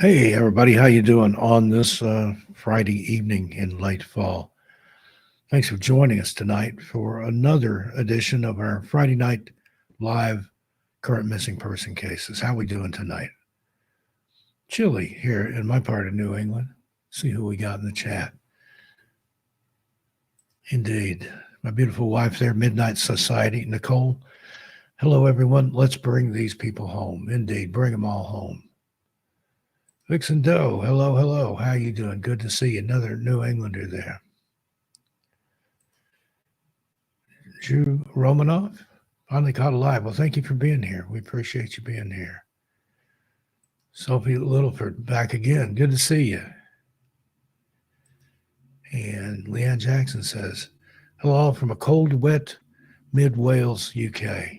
Hey everybody, how you doing on this Friday evening in late fall? Thanks for joining us tonight for another edition of our Friday night live current missing person cases. How we doing tonight? Chilly here in my part of New England. See who we got in the chat. Indeed, my beautiful wife there, Midnight Society, Nicole. Hello everyone. Let's bring these people home. Indeed, bring them all home. Vixen Doe, hello, hello. How you doing? Good to see another New Englander there. Drew Romanov, finally caught alive. Well, thank you for being here. We appreciate you being here. Sophie Littleford, back again. Good to see you. And Leanne Jackson says, hello from a cold, wet mid-Wales, UK.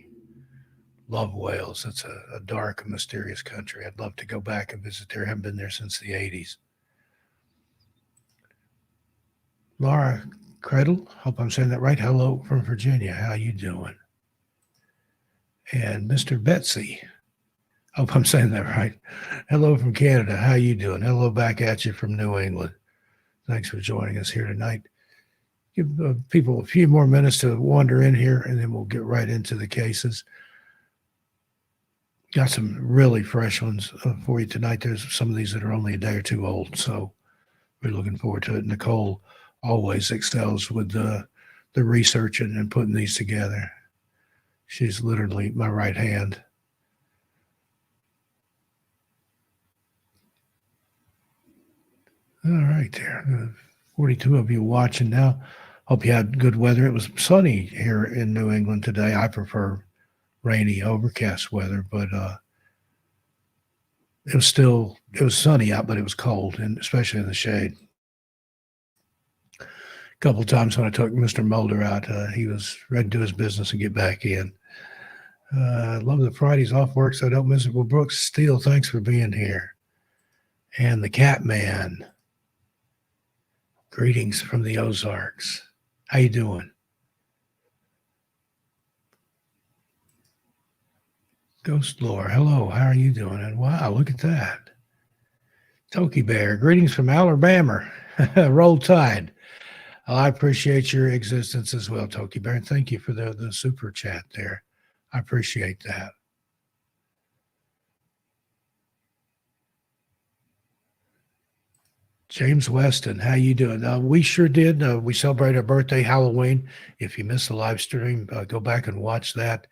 Love Wales. It's a dark and mysterious country. I'd love to go back and visit there. I haven't been there since the 80s. Laura Cradle, hope I'm saying that right. Hello from Virginia. How you doing? And Mr. Betsy, hope I'm saying that right. Hello from Canada. How you doing? Hello back at you from New England. Thanks for joining us here tonight. Give people a few more minutes to wander in here, and then we'll get right into the cases. Got some really fresh ones for you tonight. There's some of these that are only a day or two old, so we're looking forward to it. Nicole always excels with the research and putting these together. She's literally my right hand. All right, there. 42 of you watching now. Hope you had good weather. It was sunny here in New England today. I prefer rainy, overcast weather, but it was sunny out, but it was cold, and especially in the shade. A couple of times when I took Mr. Mulder out, he was ready to do his business and get back in. Love the Fridays off work, so I don't miss it. Well, Brooks Steele, thanks for being here. And the Cat Man. Greetings from the Ozarks. How you doing? Ghost Lore, hello. How are you doing? And wow, look at that. Toki Bear, greetings from Alabama. Roll Tide. Well, I appreciate your existence as well, Toki Bear. And thank you for the super chat there. I appreciate that. James Weston, how you doing? We sure did. We celebrated our birthday, Halloween. If you missed the live stream, go back and watch that.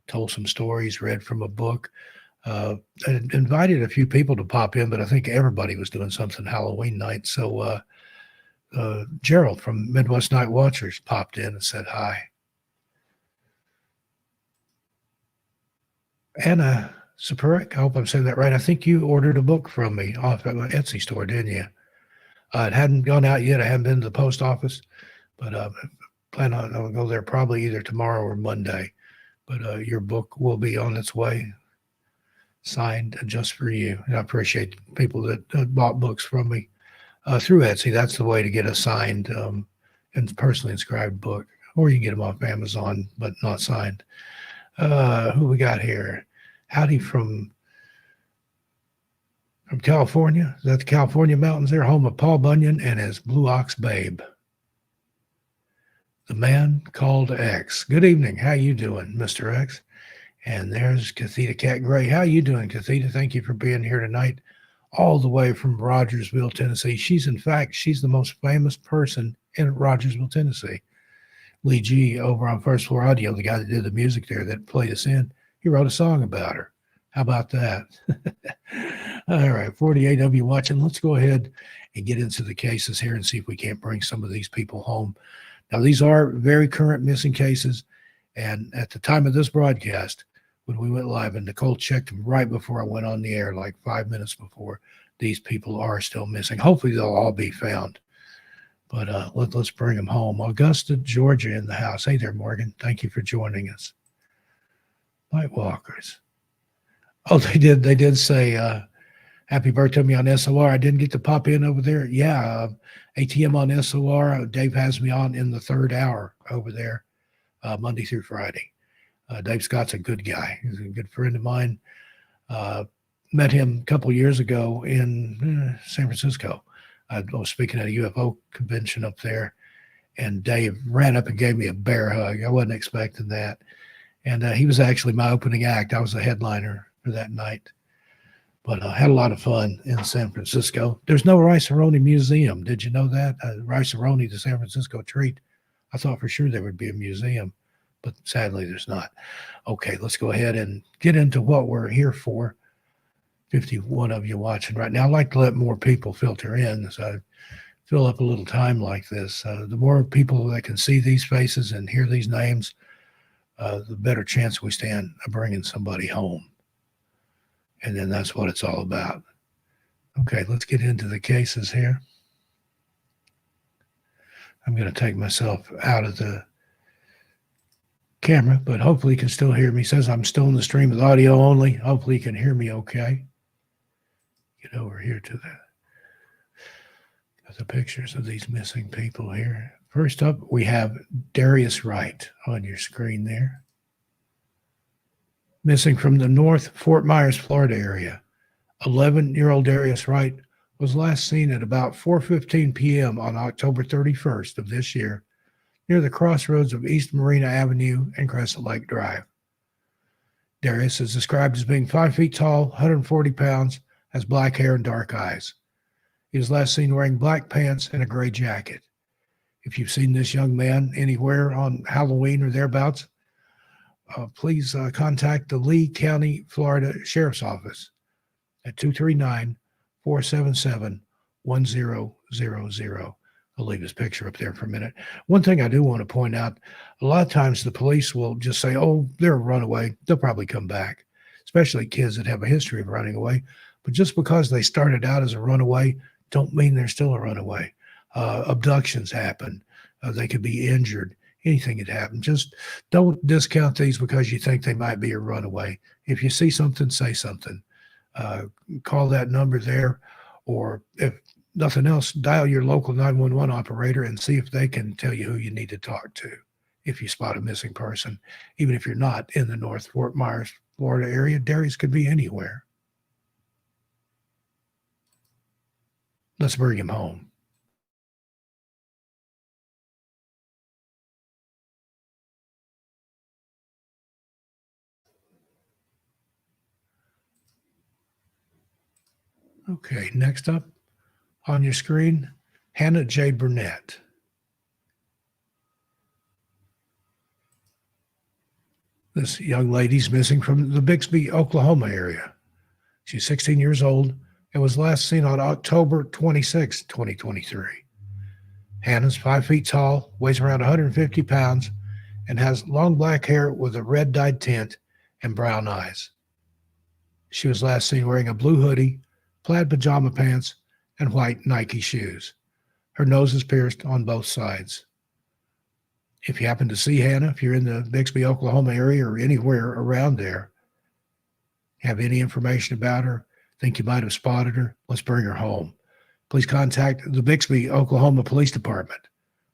Told some stories, read from a book. I invited a few people to pop in, but I think everybody was doing something Halloween night. So Gerald from Midwest Night Watchers popped in and said hi. Anna Sapurek, I hope I'm saying that right. I think you ordered a book from me off at my Etsy store, didn't you? It hadn't gone out yet. I haven't been to the post office, but plan on I'll go there probably either tomorrow or Monday. But your book will be on its way, signed just for you. And I appreciate people that bought books from me through Etsy. That's the way to get a signed and personally inscribed book, or you can get them off Amazon, but not signed. Who we got here? Howdy from California. Is that the California mountains there? Home of Paul Bunyan and his Blue Ox Babe. The man called X. Good evening. How you doing, Mr. X? And there's Catheta Cat Gray. How you doing, Catheta? Thank you for being here tonight, all the way from Rogersville, Tennessee. She's the most famous person in Rogersville, Tennessee. Lee G over on First Floor Audio, the guy that did the music there that played us in, he wrote a song about her. How about that? All right, 48 of you watching. Let's go ahead and get into the cases here and see if we can't bring some of these people home. Now, these are very current missing cases, and at the time of this broadcast, when we went live, and Nicole checked them right before I went on the air, like 5 minutes before, these people are still missing. Hopefully, they'll all be found. But let's bring them home. Augusta, Georgia in the house. Hey there, Morgan. Thank you for joining us. White Walkers. Oh, they did say happy birthday to me on SOR. I didn't get to pop in over there. Yeah, ATM on SOR. Dave has me on in the third hour over there, Monday through Friday. Dave Scott's a good guy. He's a good friend of mine. met him a couple years ago in San Francisco. I was speaking at a UFO convention up there, and Dave ran up and gave me a bear hug. I wasn't expecting that. And he was actually my opening act. I was the headliner for that night. But I had a lot of fun in San Francisco. There's no Rice-A-Roni Museum. Did you know that? Rice-A-Roni, the San Francisco treat. I thought for sure there would be a museum, but sadly there's not. Okay, let's go ahead and get into what we're here for. 51 of you watching right now. I'd like to let more people filter in as I fill up a little time like this. The more people that can see these faces and hear these names, the better chance we stand of bringing somebody home. And then that's what it's all about. Okay, let's get into the cases here. I'm going to take myself out of the camera, but hopefully you can still hear me. It says I'm still in the stream with audio only. Hopefully you can hear me okay. Get over here to the pictures of these missing people here. First up, we have Darius Wright on your screen there. Missing from the North Fort Myers, Florida area. 11-year-old Darius Wright was last seen at about 4:15 p.m. on October 31st of this year near the crossroads of East Marina Avenue and Crescent Lake Drive. Darius is described as being 5 feet tall, 140 pounds, has black hair and dark eyes. He was last seen wearing black pants and a gray jacket. If you've seen this young man anywhere on Halloween or thereabouts, please contact the Lee County, Florida Sheriff's Office at 239-477-1000. I'll leave his picture up there for a minute. One thing I do want to point out, a lot of times the police will just say, oh, they're a runaway. They'll probably come back, especially kids that have a history of running away. But just because they started out as a runaway don't mean they're still a runaway. Abductions happen. They could be injured. Anything could happen. Just don't discount these because you think they might be a runaway. If you see something, say something. Call that number there, or if nothing else, dial your local 911 operator and see if they can tell you who you need to talk to if you spot a missing person. Even if you're not in the North Fort Myers, Florida area, Darius could be anywhere. Let's bring him home. Okay, next up on your screen, Hannah J. Burnett. This young lady's missing from the Bixby, Oklahoma area. She's 16 years old and was last seen on October 26, 2023. Hannah's 5 feet tall, weighs around 150 pounds, and has long black hair with a red dyed tint and brown eyes. She was last seen wearing a blue hoodie, plaid pajama pants, and white Nike shoes. Her nose is pierced on both sides. If you happen to see Hannah, if you're in the Bixby, Oklahoma area or anywhere around there, have any information about her, think you might have spotted her, let's bring her home. Please contact the Bixby, Oklahoma Police Department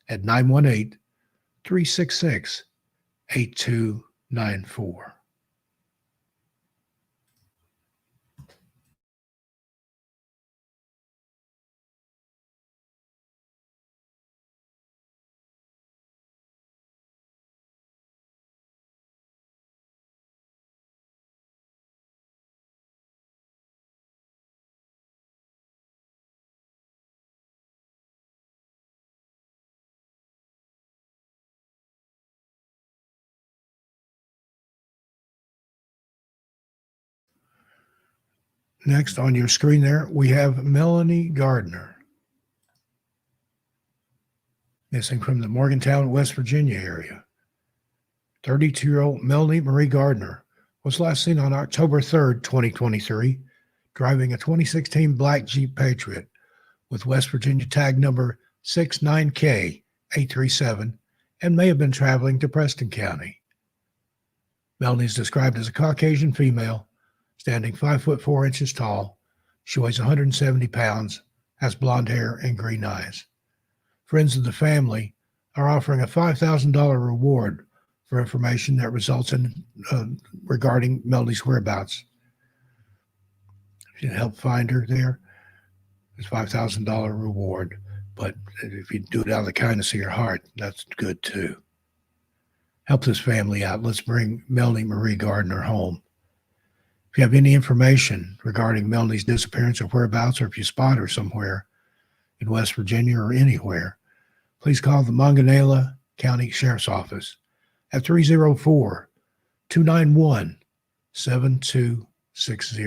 at 918-366-8294. Next on your screen there, we have Melanie Gardner, missing from the Morgantown, West Virginia area. 32-year-old Melanie Marie Gardner was last seen on October 3rd, 2023, driving a 2016 black Jeep Patriot with West Virginia tag number 69K837 and may have been traveling to Preston County. Melanie is described as a Caucasian female, standing 5 foot 4 inches tall. She weighs 170 pounds, has blonde hair and green eyes. Friends of the family are offering a $5,000 reward for information that results in regarding Melanie's whereabouts. You can help find her there. There's $5,000 reward. But if you do it out of the kindness of your heart, that's good too. Help this family out. Let's bring Melanie Marie Gardner home. If you have any information regarding Melanie's disappearance or whereabouts, or if you spot her somewhere in West Virginia or anywhere, please call the Monongahela County Sheriff's Office at 304 291 7260.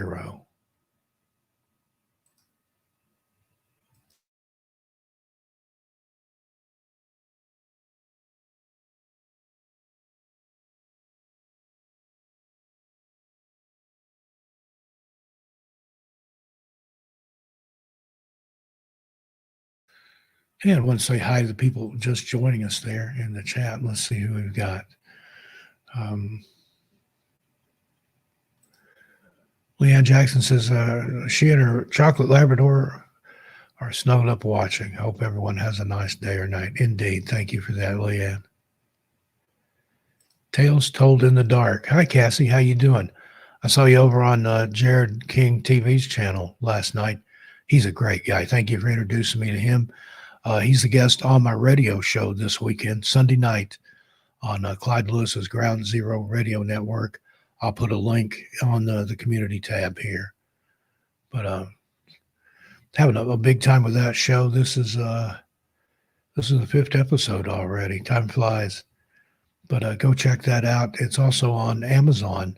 And I want to say hi to the people just joining us there in the chat. Let's see who we've got. Leanne Jackson says she and her chocolate Labrador are snuggled up watching. Hope everyone has a nice day or night. Indeed. Thank you for that, Leanne. Tales Told in the Dark. Hi, Cassie. How you doing? I saw you over on Jared King TV's channel last night. He's a great guy. Thank you for introducing me to him. He's the guest on my radio show this weekend, Sunday night, on Clyde Lewis's Ground Zero Radio Network. I'll put a link on the community tab here. But having a big time with that show. This is the 5th episode already. Time flies. But go check that out. It's also on Amazon.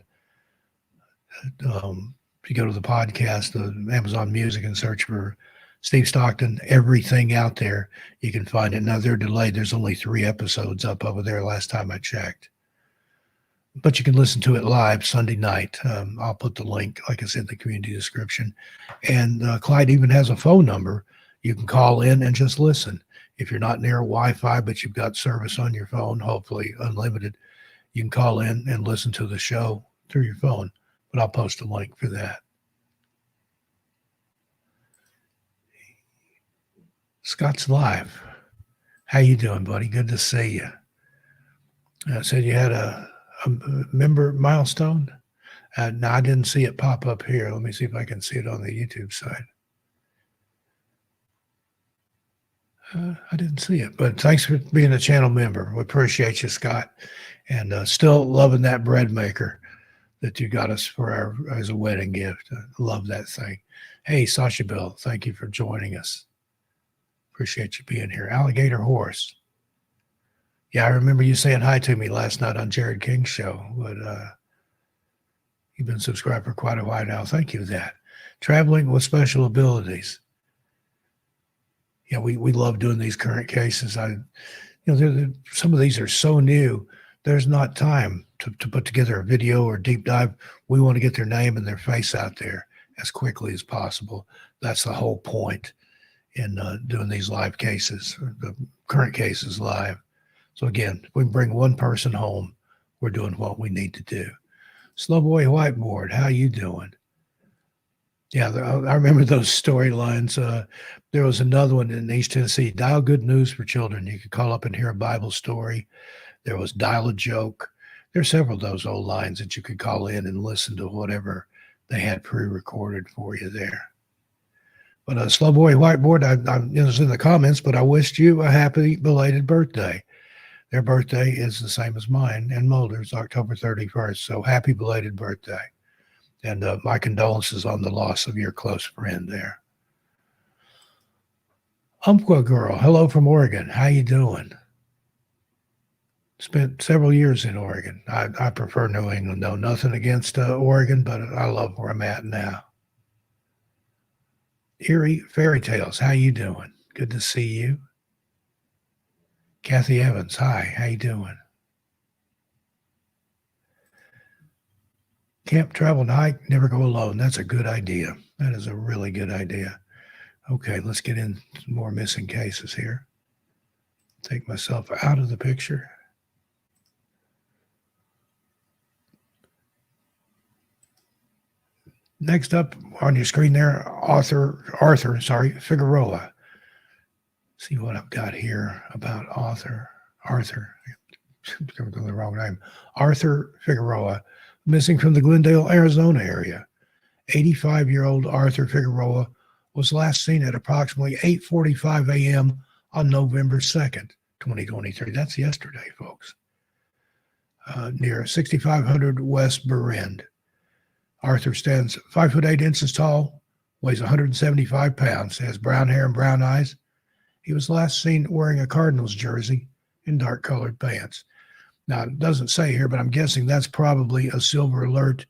If you go to the podcast, the Amazon Music, and search for Steve Stockton, everything out there, you can find it. Now, they're delayed. There's only 3 episodes up over there last time I checked. But you can listen to it live Sunday night. I'll put the link, like I said, in the community description. And Clyde even has a phone number. You can call in and just listen. If you're not near Wi-Fi, but you've got service on your phone, hopefully unlimited, you can call in and listen to the show through your phone. But I'll post a link for that. Scott's live. How you doing, buddy? Good to see you. Said you had a member milestone. No, I didn't see it pop up here. Let me see if I can see it on the YouTube side. I didn't see it, but thanks for being a channel member. We appreciate you, Scott, and still loving that bread maker that you got us for as a wedding gift. I love that thing. Hey, Sasha Bill, thank you for joining us. Appreciate you being here. Alligator Horse. Yeah, I remember you saying hi to me last night on Jared King's show, but you've been subscribed for quite a while now. Thank you for that. Traveling with Special Abilities. Yeah, we love doing these current cases. Some of these are so new, there's not time to put together a video or deep dive. We want to get their name and their face out there as quickly as possible. That's the whole point in doing these live cases, the current cases live. So again, if we bring one person home, we're doing what we need to do. Slow Boy Whiteboard, how you doing? Yeah, I remember those storylines. There was another one in East Tennessee, Dial Good News for Children. You could call up and hear a Bible story. There was Dial a Joke. There's several of those old lines that you could call in and listen to whatever they had pre-recorded for you there. But Slow Boy Whiteboard, it was in the comments, but I wished you a happy belated birthday. Their birthday is the same as mine and Mulder's, October 31st. So happy belated birthday. And my condolences on the loss of your close friend there. Umpqua Girl, hello from Oregon. How you doing? Spent several years in Oregon. I prefer New England, though. Nothing against Oregon, but I love where I'm at now. Erie Fairy Tales, how you doing? Good to see you. Kathy Evans, hi. How you doing? Camp, travel, and hike, never go alone. That's a good idea. That is a really good idea. Okay, let's get in some more missing cases here. Take myself out of the picture. Next up on your screen there, Arthur Figueroa. See what I've got here about Arthur, the wrong name. Arthur Figueroa, missing from the Glendale, Arizona area. 85-year-old Arthur Figueroa was last seen at approximately 8:45 a.m. on November 2nd, 2023. That's yesterday, folks. Near 6500 West Berend. Arthur stands 5 foot 8 inches tall, weighs 175 pounds, has brown hair and brown eyes. He was last seen wearing a Cardinals jersey and dark colored pants. Now, it doesn't say here, but I'm guessing that's probably a silver alert.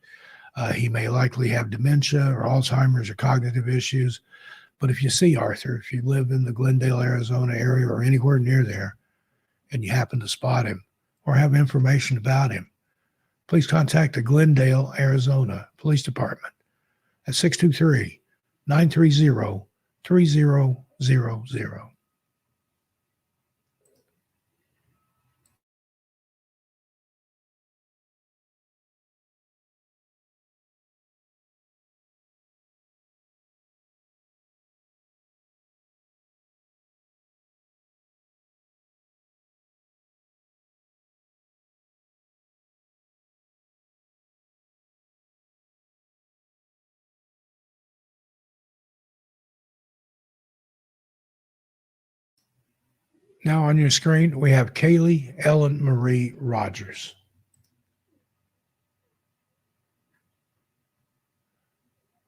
He may likely have dementia or Alzheimer's or cognitive issues. But if you see Arthur, if you live in the Glendale, Arizona area or anywhere near there, and you happen to spot him or have information about him, please contact the Glendale, Arizona Police Department at 623-930-3000. Now on your screen, we have Kaylee Ellen Marie Rogers.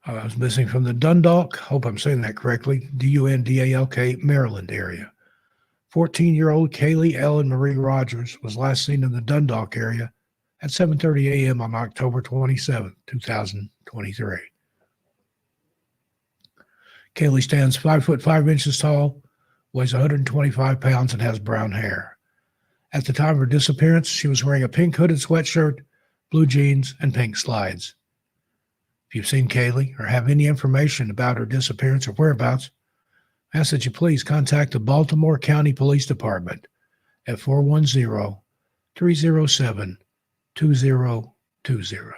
I was missing from the Dundalk, hope I'm saying that correctly, Dundalk, Maryland area. 14-year-old Kaylee Ellen Marie Rogers was last seen in the Dundalk area at 7:30 a.m. on October 27, 2023. Kaylee stands 5 foot 5 inches tall, weighs 125 pounds, and has brown hair. At the time of her disappearance, she was wearing a pink hooded sweatshirt, blue jeans, and pink slides. If you've seen Kaylee or have any information about her disappearance or whereabouts, I ask that you please contact the Baltimore County Police Department at 410-307-2020.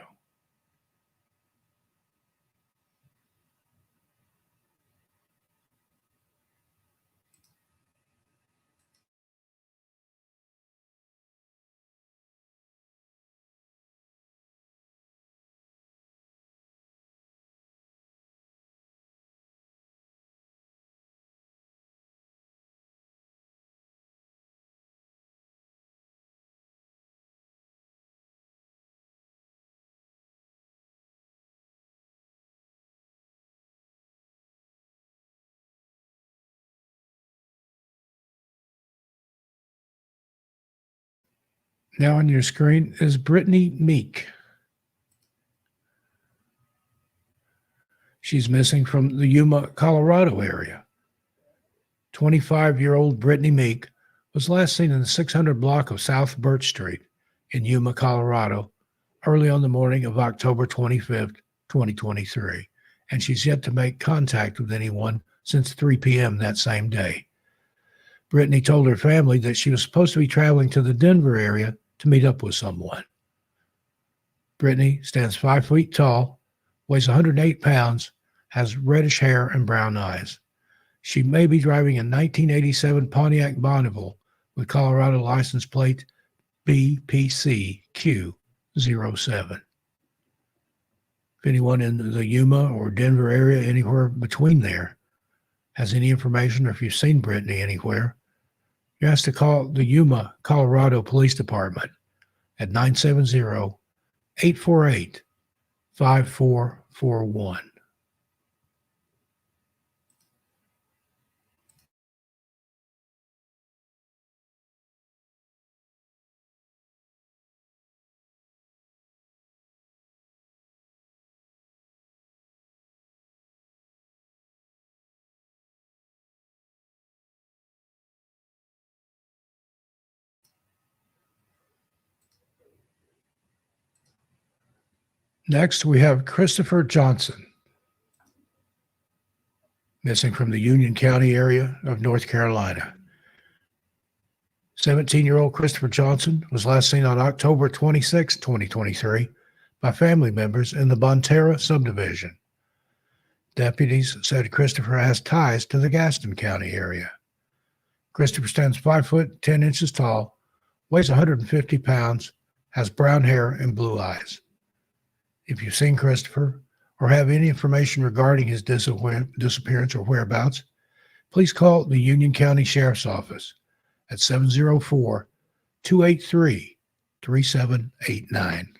Now on your screen is Brittany Meek. She's missing from the Yuma, Colorado area. 25-year-old Brittany Meek was last seen in the 600 block of South Birch Street in Yuma, Colorado, early on the morning of October 25th, 2023, and she's yet to make contact with anyone since 3 p.m. that same day. Brittany told her family that she was supposed to be traveling to the Denver area to meet up with someone. Brittany stands 5 feet tall, weighs 108 pounds, has reddish hair and brown eyes. She may be driving a 1987 Pontiac Bonneville with Colorado license plate BPCQ07. If anyone in the Yuma or Denver area, anywhere between there, has any information or if you've seen Brittany anywhere, you're asked to call the Yuma, Colorado Police Department at 970-848-5441. Next, we have Christopher Johnson, missing from the Union County area of North Carolina. 17-year-old Christopher Johnson was last seen on October 26, 2023, by family members in the Bonterra subdivision. Deputies said Christopher has ties to the Gaston County area. Christopher stands 5 foot 10 inches tall, weighs 150 pounds, has brown hair and blue eyes. If you've seen Christopher or have any information regarding his disappearance or whereabouts, please call the Union County Sheriff's Office at 704 283 3789.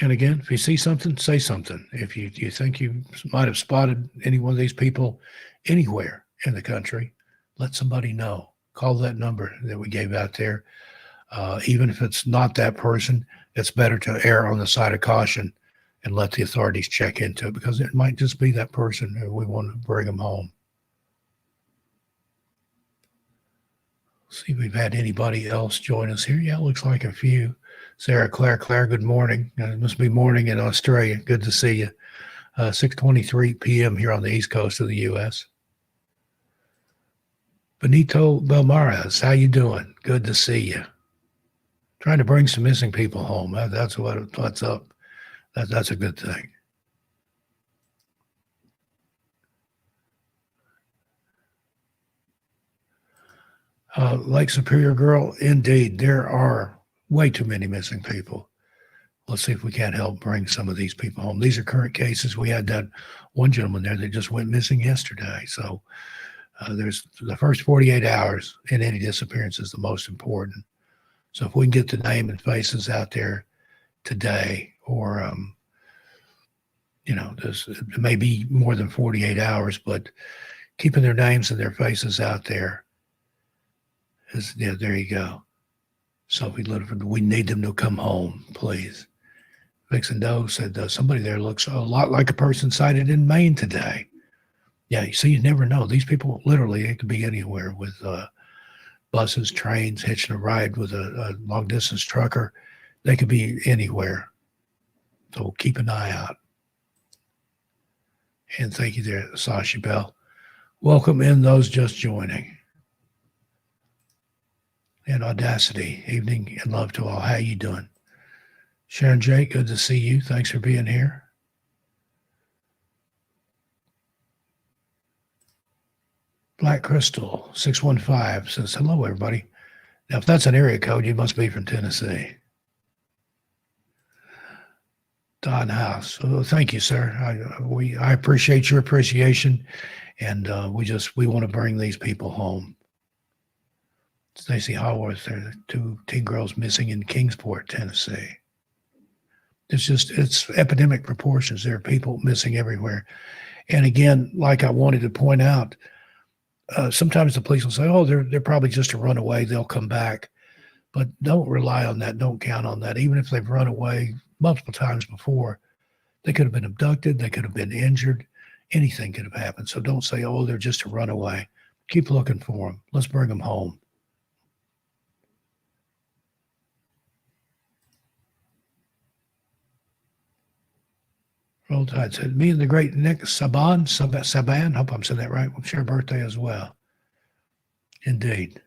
And again, if you see something, say something. If you think you might have spotted any one of these people anywhere in the country, let somebody know. Call that number that we gave out there. Even if it's not that person, it's better to err on the side of caution and let the authorities check into it, because it might just be that person who we want to bring them home. See if we've had anybody else join us here. Yeah, it looks like a few. Sarah Claire, good morning. It must be morning in Australia. Good to see you. 6:23 p.m. here on the east coast of the U.S. Benito Belmares, how you doing? Good to see you. Trying to bring some missing people home. That's what's up. That's a good thing. Lake Superior girl, indeed, there are way too many missing people. Let's see if we can't help bring some of these people home. These are current cases. We had that one gentleman there that just went missing yesterday. So there's the first 48 hours in any disappearance is the most important. So if we can get the name and faces out there today, or it may be more than 48 hours, but keeping their names and their faces out there is, yeah, there you go. So if we need them to come home, please. Vixen Doe said somebody there looks a lot like a person sighted in Maine today. Yeah, you see, you never know. These people literally, it could be anywhere with buses, trains, hitching a ride with a long distance trucker. They could be anywhere. So keep an eye out. And thank you there, Sasha Bell. Welcome in those just joining. And Audacity, evening and love to all. How you doing? Sharon J., good to see you. Thanks for being here. Black Crystal 615 says, hello, everybody. Now, if that's an area code, you must be from Tennessee. Don House. Oh, thank you, sir. I appreciate your appreciation, and we want to bring these people home. Stacy Haworth, there are 2 teen girls missing in Kingsport, Tennessee. It's epidemic proportions. There are people missing everywhere. And again, like I wanted to point out, sometimes the police will say, oh, they're probably just a runaway. They'll come back. But don't rely on that. Don't count on that. Even if they've run away multiple times before, they could have been abducted. They could have been injured. Anything could have happened. So don't say, oh, they're just a runaway. Keep looking for them. Let's bring them home. Roll Tide said, me and the great Nick Saban, hope I'm saying that right, will share birthday as well. Indeed.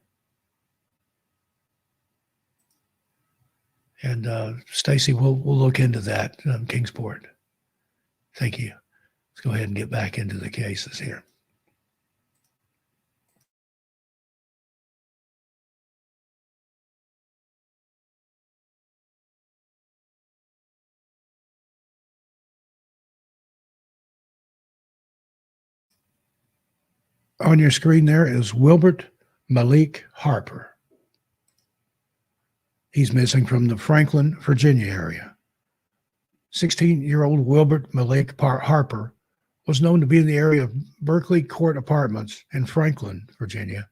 And Stacy, we'll look into that, Kingsport. Thank you. Let's go ahead and get back into the cases here. On your screen there is Wilbert Malik Harper. He's missing from the Franklin, Virginia area. 16-year-old Wilbert Malik Harper was known to be in the area of Berkeley Court Apartments in Franklin, Virginia,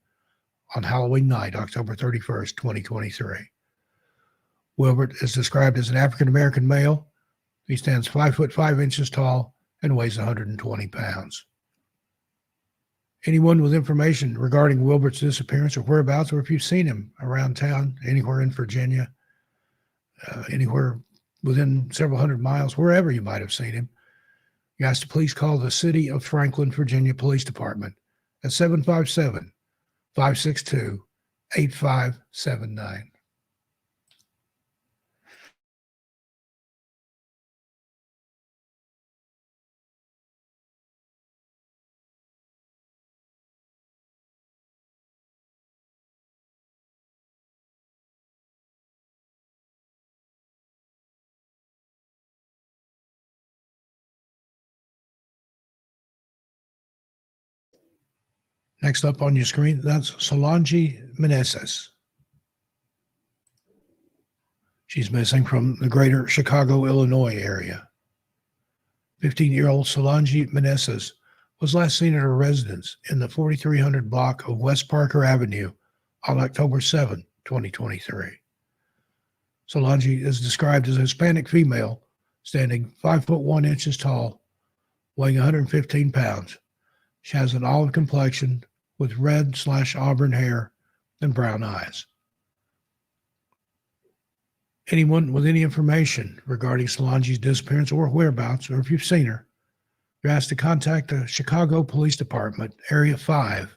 on Halloween night, October 31st, 2023. Wilbert is described as an African-American male. He stands 5 foot 5 inches tall and weighs 120 pounds. Anyone with information regarding Wilbert's disappearance or whereabouts, or if you've seen him around town, anywhere in Virginia, anywhere within several hundred miles, wherever you might have seen him, you ask to please call the City of Franklin, Virginia Police Department at 757-562-8855. 8579. Next up on your screen, that's Solange Meneses. She's missing from the greater Chicago, Illinois area. 15-year-old Solange Meneses was last seen at her residence in the 4300 block of West Parker Avenue on October 7, 2023. Solange is described as a Hispanic female, standing 5 foot 1 inches tall, weighing 115 pounds. She has an olive complexion with red/auburn hair and brown eyes. Anyone with any information regarding Solange's disappearance or whereabouts, or if you've seen her, you're asked to contact the Chicago Police Department, Area 5,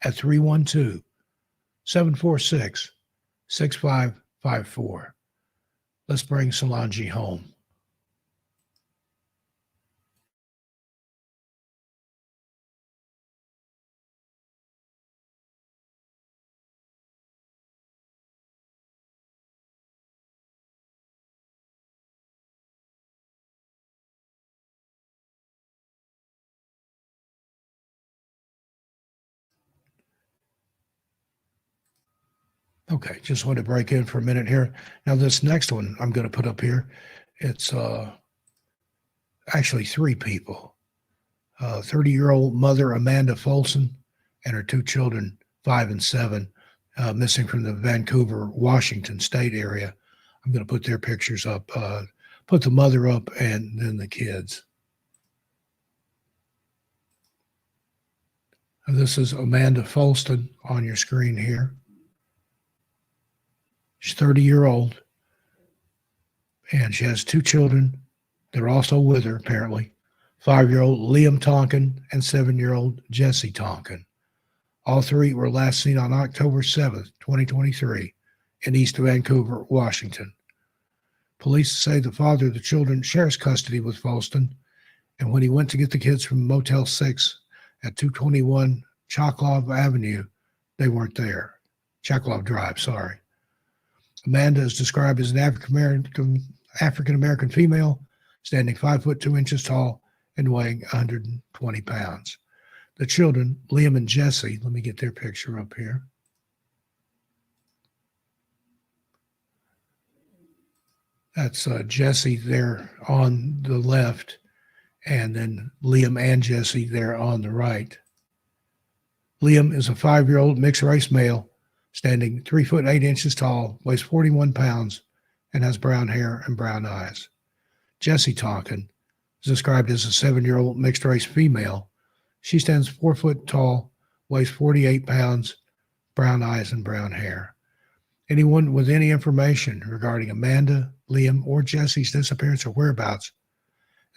at 312-746-6554. Let's bring Solange home. Okay, just want to break in for a minute here. Now, this next one I'm going to put up here, it's actually three people. 30-year-old mother Amanda Folsom and her two children, 5 and 7, missing from the Vancouver, Washington state area. I'm going to put their pictures up, put the mother up and then the kids. This is Amanda Folsom on your screen here. She's 30-year-old, and she has two children. They're also with her, apparently. 5-year-old Liam Tonkin and 7-year-old Jesse Tonkin. All three were last seen on October 7th, 2023, in East Vancouver, Washington. Police say the father of the children shares custody with Folsom, and when he went to get the kids from Motel 6 at 221 Choclaw Avenue, they weren't there. Choclaw Drive, sorry. Amanda is described as an African-American female, standing 5 foot 2 inches tall and weighing 120 pounds. The children, Liam and Jesse, let me get their picture up here. That's Jesse there on the left, and then Liam and Jesse there on the right. Liam is a 5-year-old mixed race male, standing 3 foot 8 inches tall, weighs 41 pounds, and has brown hair and brown eyes. Jesse Tonkin is described as a 7-year-old mixed race female. She stands 4 foot tall, weighs 48 pounds, brown eyes and brown hair. Anyone with any information regarding Amanda, Liam, or Jesse's disappearance or whereabouts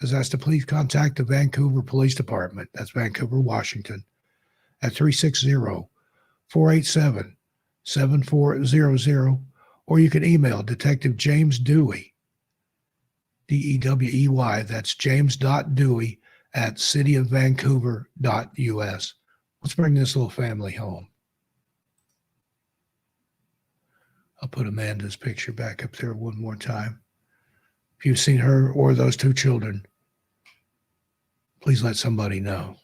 is asked to please contact the Vancouver Police Department, that's Vancouver, Washington, at 360-487-7400, or you can email Detective James Dewey, D-E-W-E-Y, that's james.dewey at cityofvancouver.us. Let's bring this little family home. I'll put Amanda's picture back up there one more time. If you've seen her or those two children, please let somebody know.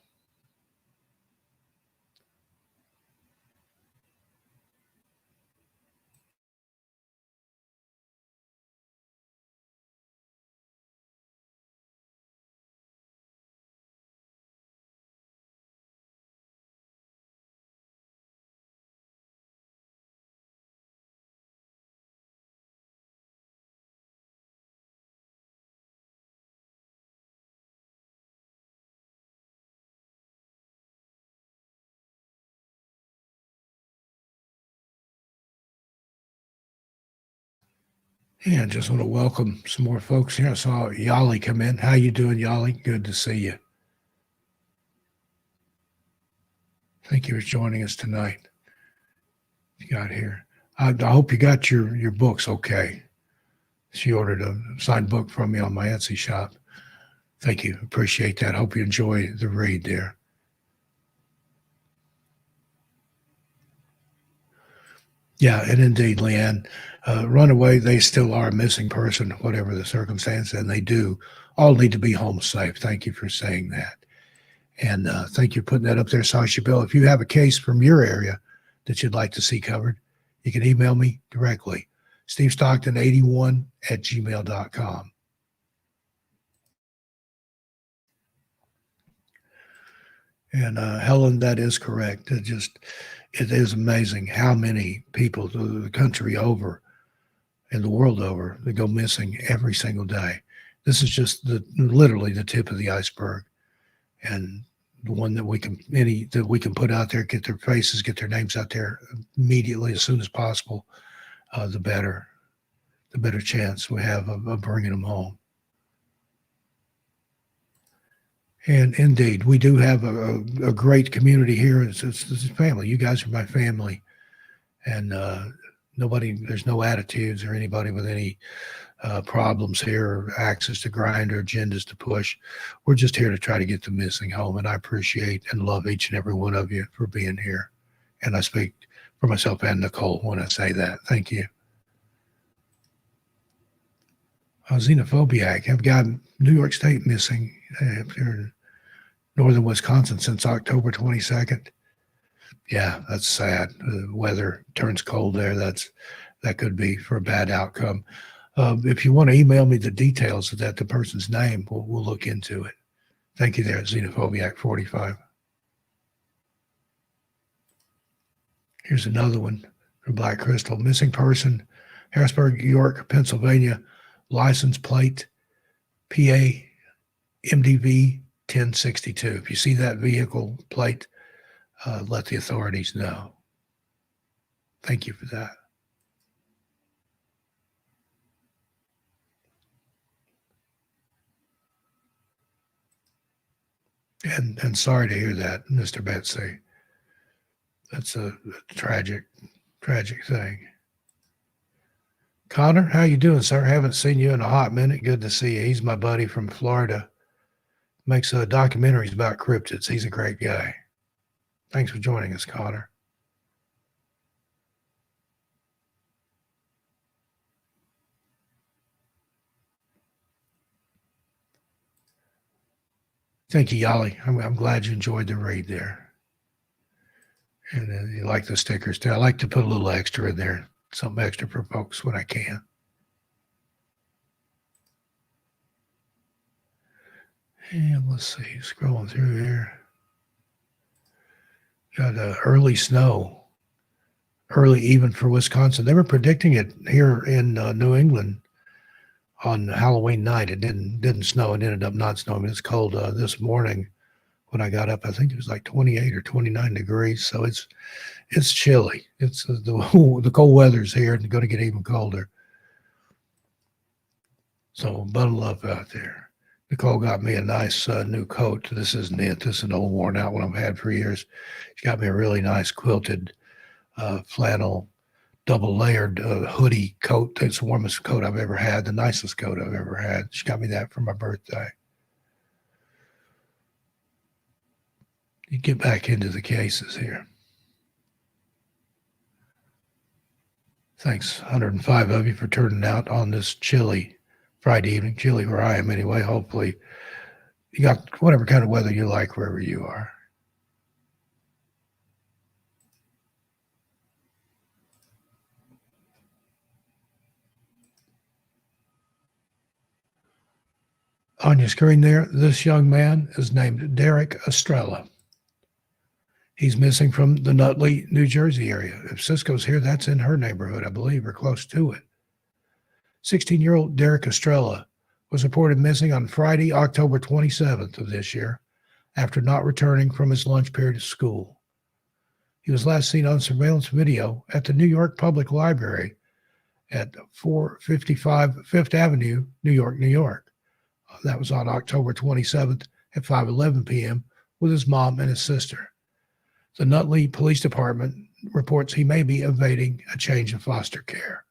Yeah, just want to welcome some more folks here. I saw Yali come in. How you doing, Yali? Good to see you. Thank you for joining us tonight. You got here. I hope you got your books okay. She ordered a signed book from me on my Etsy shop. Thank you. Appreciate that. Hope you enjoy the read there. Yeah, and indeed, Leanne, runaway, they still are a missing person, whatever the circumstance, and they do all need to be home safe. Thank you for saying that. And thank you for putting that up there, Sasha Bill. If you have a case from your area that you'd like to see covered, you can email me directly, stevestockton81@gmail.com. And Helen, that is correct. It is amazing how many people the country over and the world over that go missing every single day. This is just literally the tip of the iceberg, and the one that we can put out there, get their faces, get their names out there immediately as soon as possible, the better chance we have of bringing them home. And indeed, we do have a great community here. It's family. You guys are my family, and there's no attitudes or anybody with any problems here or axes to grind or agendas to push. We're just here to try to get the missing home, and I appreciate and love each and every one of you for being here. And I speak for myself and Nicole when I say that. Thank you. Xenophobiac. I've got New York State missing up here in northern Wisconsin since October 22nd. Yeah, that's sad. The weather turns cold there. That could be for a bad outcome. If you want to email me the details of that, the person's name, we'll look into it. Thank you there, Xenophobiac45. Here's another one from Black Crystal. Missing person, Harrisburg, York, Pennsylvania, license plate, PA MDV 1062. If you see that vehicle plate, let the authorities know. Thank you for that. And sorry to hear that, Mr. Betsy. That's a tragic thing. Connor, how you doing, sir? Haven't seen you in a hot minute. Good to see you. He's my buddy from Florida. Makes documentaries about cryptids. He's a great guy. Thanks for joining us, Connor. Thank you, Yali. I'm glad you enjoyed the read there. And you like the stickers too. I like to put a little extra in there, something extra for folks when I can. And let's see, scrolling through here. Got early snow, early even for Wisconsin. They were predicting it here in New England on Halloween night. It didn't snow. It ended up not snowing. It's cold this morning when I got up. I think it was like 28 or 29 degrees. So it's chilly. It's the cold weather's here and going to get even colder. So bundle up out there. Nicole got me a nice new coat. This isn't it. This is an old worn out one I've had for years. She got me a really nice quilted flannel double layered hoodie coat. It's the warmest coat I've ever had, the nicest coat I've ever had. She got me that for my birthday. You get back into the cases here. Thanks, 105 of you, for turning out on this chilly Friday evening. Chilly where I am anyway. Hopefully you got whatever kind of weather you like wherever you are. On your screen there, this young man is named Derek Estrella. He's missing from the Nutley, New Jersey area. If Cisco's here, that's in her neighborhood, I believe, or close to it. 16-year-old Derek Estrella was reported missing on Friday, October 27th of this year, after not returning from his lunch period at school. He was last seen on surveillance video at the New York Public Library at 455 Fifth Avenue, New York, New York. That was on October 27th at 5:11 p.m. with his mom and his sister. The Nutley Police Department reports he may be evading a change of foster care.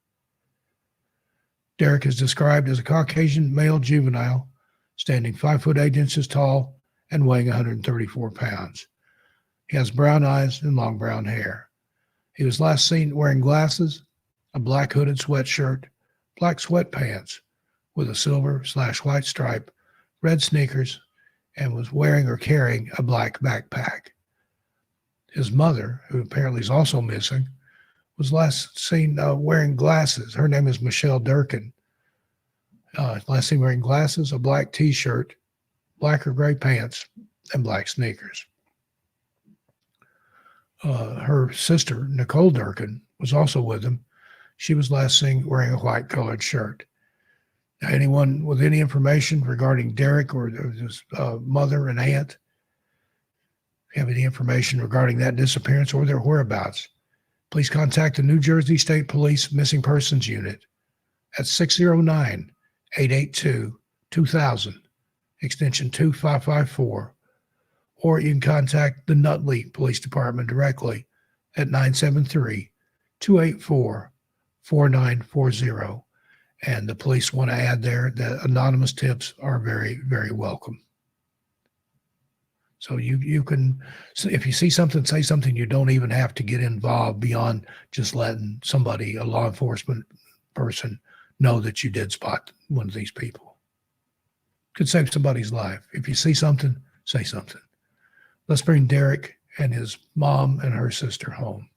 Derek is described as a Caucasian male juvenile, standing 5 foot 8 inches tall and weighing 134 pounds. He has brown eyes and long brown hair. He was last seen wearing glasses, a black hooded sweatshirt, black sweatpants with a silver/white stripe, red sneakers, and was wearing or carrying a black backpack. His mother, who apparently is also missing, was last seen wearing glasses. Her name is Michelle Durkin. Last seen wearing glasses, a black t-shirt, black or gray pants, and black sneakers. Her sister, Nicole Durkin, was also with him. She was last seen wearing a white colored shirt. Now, anyone with any information regarding Derek or his mother and aunt, if you have any information regarding that disappearance or their whereabouts, please contact the New Jersey State Police Missing Persons Unit at 609-882-2000, extension 2554, or you can contact the Nutley Police Department directly at 973-284-4940. And the police want to add there that anonymous tips are very, very welcome. So you can, if you see something, say something. You don't even have to get involved beyond just letting somebody, a law enforcement person, know that you did spot one of these people. Could save somebody's life. If you see something, say something. Let's bring Derek and his mom and her sister home.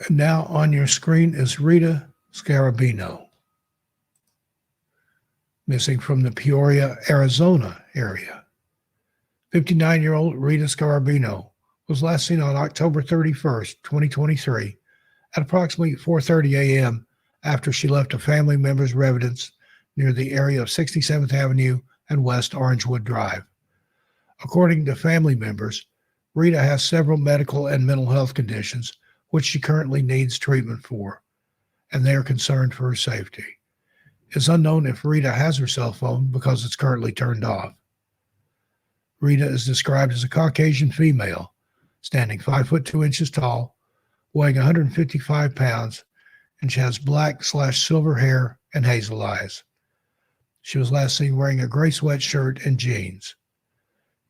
And now on your screen is Rita Scarabino, missing from the Peoria, Arizona area. 59-year-old Rita Scarabino was last seen on October 31st, 2023, at approximately 4:30 a.m. after she left a family member's residence near the area of 67th Avenue and West Orangewood Drive. According to family members, Rita has several medical and mental health conditions which she currently needs treatment for, and they are concerned for her safety. It's unknown if Rita has her cell phone because it's currently turned off. Rita is described as a Caucasian female, standing 5 foot 2 inches tall, weighing 155 pounds, and she has black/silver hair and hazel eyes. She was last seen wearing a gray sweatshirt and jeans.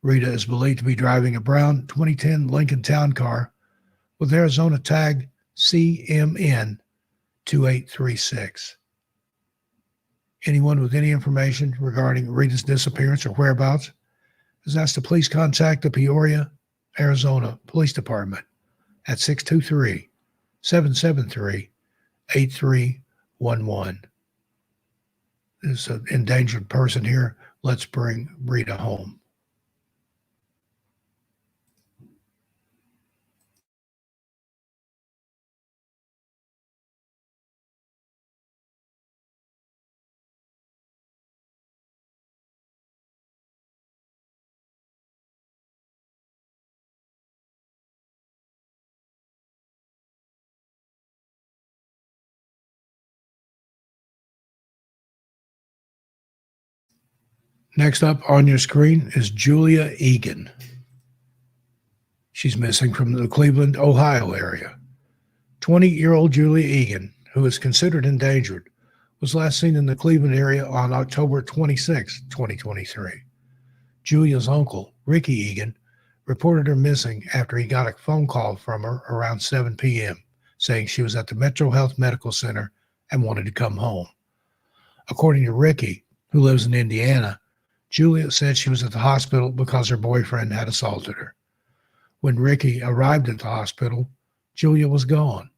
Rita is believed to be driving a brown 2010 Lincoln Town Car with Arizona tag CMN 2836. Anyone with any information regarding Rita's disappearance or whereabouts is asked to please contact the Peoria, Arizona Police Department at 623-773-8311. There's an endangered person here. Let's bring Rita home. Next up on your screen is Julia Egan. She's missing from the Cleveland, Ohio area. 20-year-old Julia Egan, who is considered endangered, was last seen in the Cleveland area on October 26, 2023. Julia's uncle, Ricky Egan, reported her missing after he got a phone call from her around 7 p.m. saying she was at the Metro Health Medical Center and wanted to come home. According to Ricky, who lives in Indiana, Julia said she was at the hospital because her boyfriend had assaulted her. When Ricky arrived at the hospital, Julia was gone.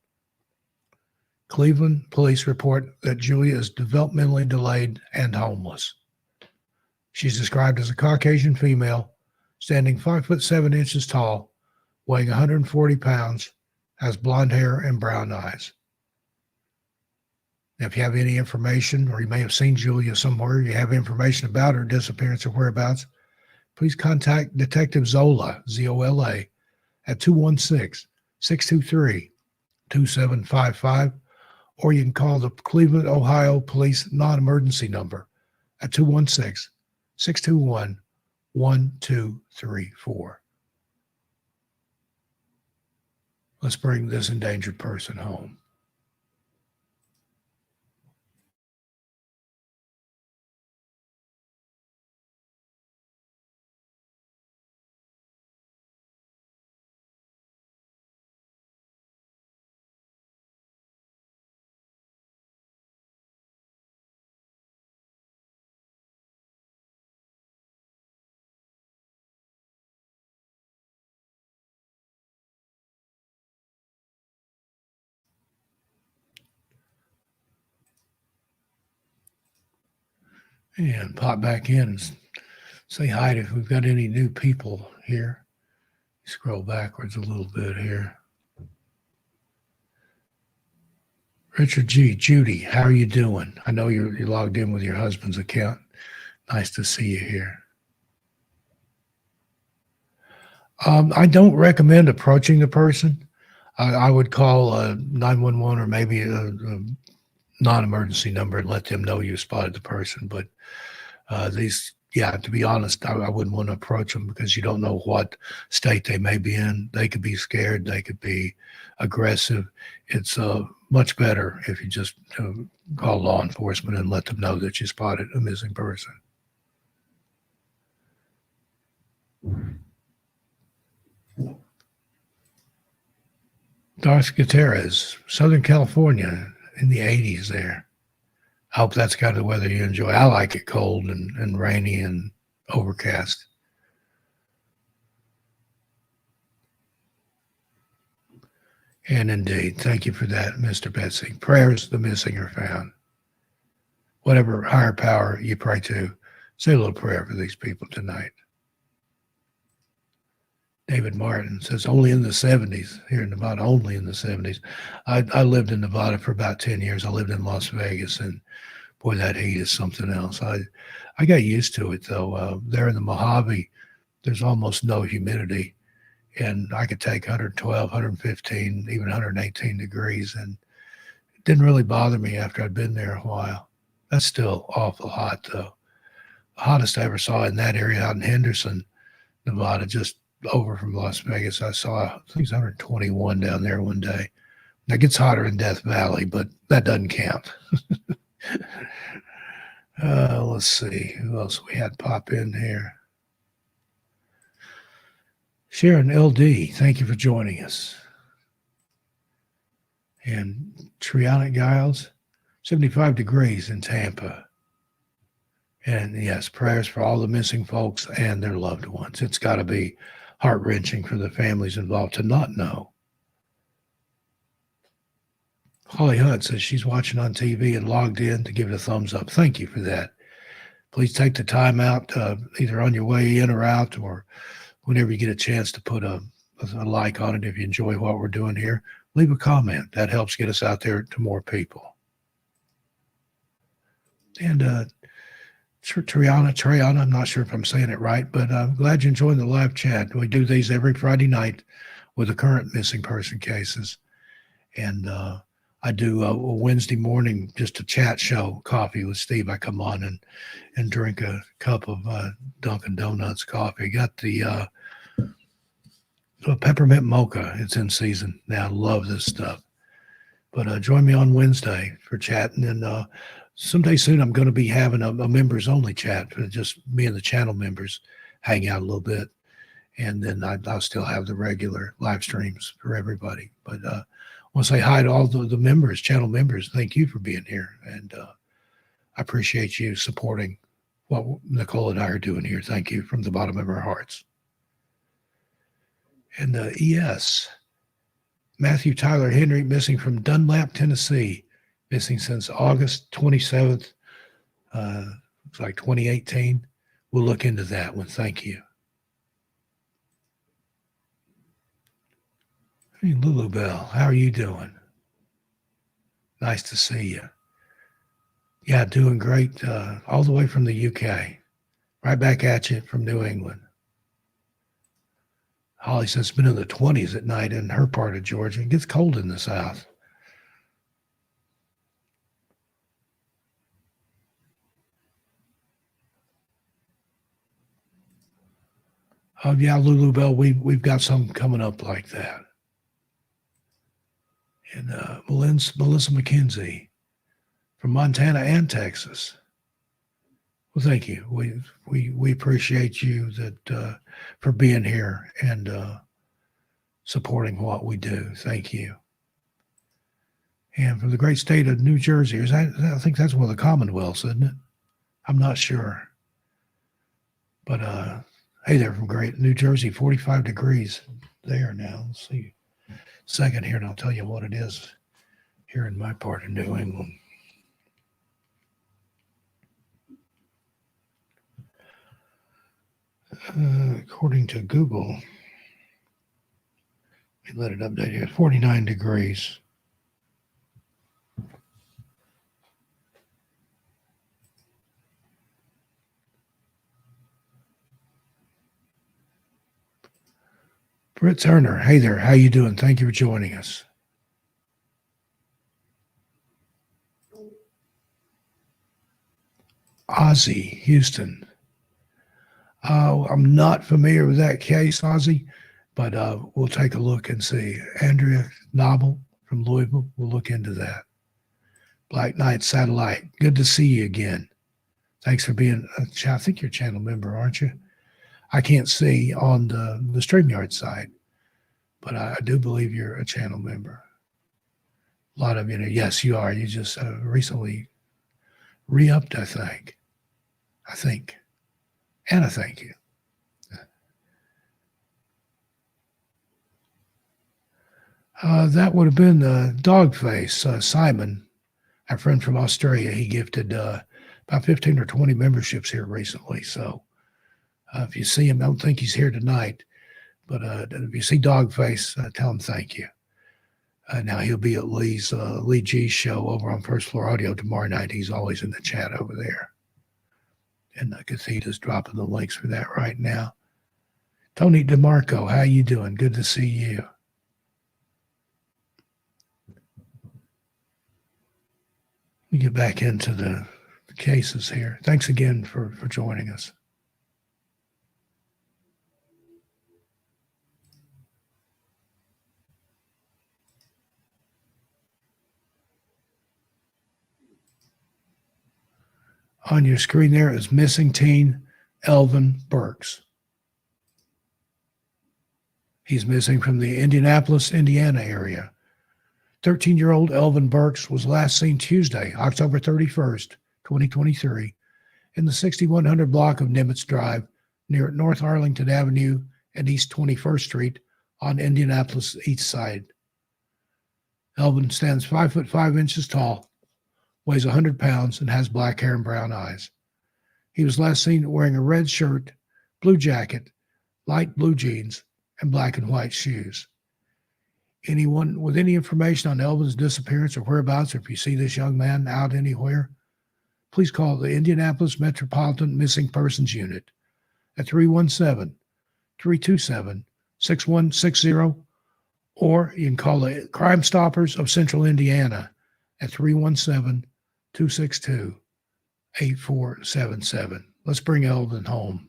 Cleveland police report that Julia is developmentally delayed and homeless. She's described as a Caucasian female, standing 5 foot 7 inches tall, weighing 140 pounds, has blonde hair and brown eyes. Now, if you have any information, or you may have seen Julia somewhere, you have information about her disappearance or whereabouts, please contact Detective Zola, Zola, at 216 623 2755, or you can call the Cleveland, Ohio Police non-emergency number at 216 621 1234. Let's bring this endangered person home. And pop back in and say hi to if we've got any new people here. Scroll backwards a little bit here. Richard G. Judy, how are you doing? I know you're logged in with your husband's account. Nice to see you here. I don't recommend approaching the person. I would call 911 or maybe a non-emergency number and let them know you spotted the person. But to be honest, I wouldn't want to approach them because you don't know what state they may be in. They could be scared. They could be aggressive. It's much better if you just call law enforcement and let them know that you spotted a missing person. Darth Gutierrez, Southern California in the 80s there. I hope that's kind of the weather you enjoy. I like it cold and rainy and overcast. And indeed, thank you for that, Mr. Betsy. Prayers the missing are found. Whatever higher power you pray to, say a little prayer for these people tonight. David Martin says only in the 70s here in Nevada, only in the 70s. I lived in Nevada for about 10 years. I lived in Las Vegas, and boy, that heat is something else. I got used to it, though. There in the Mojave, there's almost no humidity, and I could take 112, 115, even 118 degrees, and it didn't really bother me after I'd been there a while. That's still awful hot, though. The hottest I ever saw in that area out in Henderson, Nevada, just over from Las Vegas, I saw, I think it's 121 down there one day. Now, it gets hotter in Death Valley, but that doesn't count. Let's see who else we had pop in here. Sharon LD, thank you for joining us. And Triana Giles, 75 degrees in Tampa. And yes, prayers for all the missing folks and their loved ones. It's got to be heart-wrenching for the families involved to not know. Holly Hunt says she's watching on TV and logged in to give it a thumbs up. Thank you for that. Please take the time out, either on your way in or out, or whenever you get a chance to put a like on it if you enjoy what we're doing here. Leave a comment. That helps get us out there to more people. And Triana, I'm not sure if I'm saying it right, but I'm glad you enjoyed the live chat. We do these every Friday night with the current missing person cases. And I do a Wednesday morning, just a chat show, Coffee with Steve. I come on and drink a cup of Dunkin' Donuts coffee. Got the peppermint mocha. It's in season now. Love this stuff. But join me on Wednesday for chatting. And someday soon, I'm going to be having a members only chat. Just me and the channel members hang out a little bit. And then I'll still have the regular live streams for everybody. But I want to say hi to all the members, channel members. Thank you for being here. And I appreciate you supporting what Nicole and I are doing here. Thank you from the bottom of our hearts. And ES, Matthew Tyler Henry, missing from Dunlap, Tennessee, missing since August 27th, looks like 2018. We'll look into that one. Thank you. Hey, Lulu Bell, how are you doing? Nice to see you. Yeah, doing great. All the way from the UK. Right back at you from New England. Holly says it's been in the 20s at night in her part of Georgia. It gets cold in the South. Yeah, Lulu Bell, we've got some coming up like that. And Melissa McKenzie from Montana and Texas. Well, thank you. We appreciate you for being here and supporting what we do. Thank you. And from the great state of New Jersey, I think that's one of the Commonwealths, isn't it? I'm not sure. But hey there from great New Jersey, 45 degrees there now. Let's see a second here and I'll tell you what it is here in my part of New England. According to Google, we let it update here, 49 degrees. Britt Turner, hey there, how you doing? Thank you for joining us. Ozzy, Houston. I'm not familiar with that case, Ozzy, but we'll take a look and see. Andrea Knobel from Louisville, we'll look into that. Black Knight Satellite, good to see you again. Thanks for being, I think you're a channel member, aren't you? I can't see on the StreamYard side, but I do believe you're a channel member. A lot of you know, yes, you are. You just recently re-upped, I think. And I thank you. That would have been Dogface, Simon, our friend from Australia. He gifted about 15 or 20 memberships here recently. So if you see him, I don't think he's here tonight, but if you see Dogface, tell him thank you. Now he'll be at Lee G's show over on First Floor Audio tomorrow night. He's always in the chat over there. And Cathita's dropping the links for that right now. Tony DeMarco, how you doing? Good to see you. Let me get back into the cases here. Thanks again for joining us. On your screen there is missing teen Elvin Burks. He's missing from the Indianapolis, Indiana area. 13-year-old Elvin Burks was last seen Tuesday, October 31st, 2023, in the 6100 block of Nimitz Drive near North Arlington Avenue and East 21st Street on Indianapolis East Side. Elvin stands 5'5" tall, weighs 100 pounds, and has black hair and brown eyes. He was last seen wearing a red shirt, blue jacket, light blue jeans, and black and white shoes. Anyone with any information on Elvin's disappearance or whereabouts, or if you see this young man out anywhere, please call the Indianapolis Metropolitan Missing Persons Unit at 317-327-6160, or you can call the Crime Stoppers of Central Indiana at 317-262-8477. Let's bring Elvin home.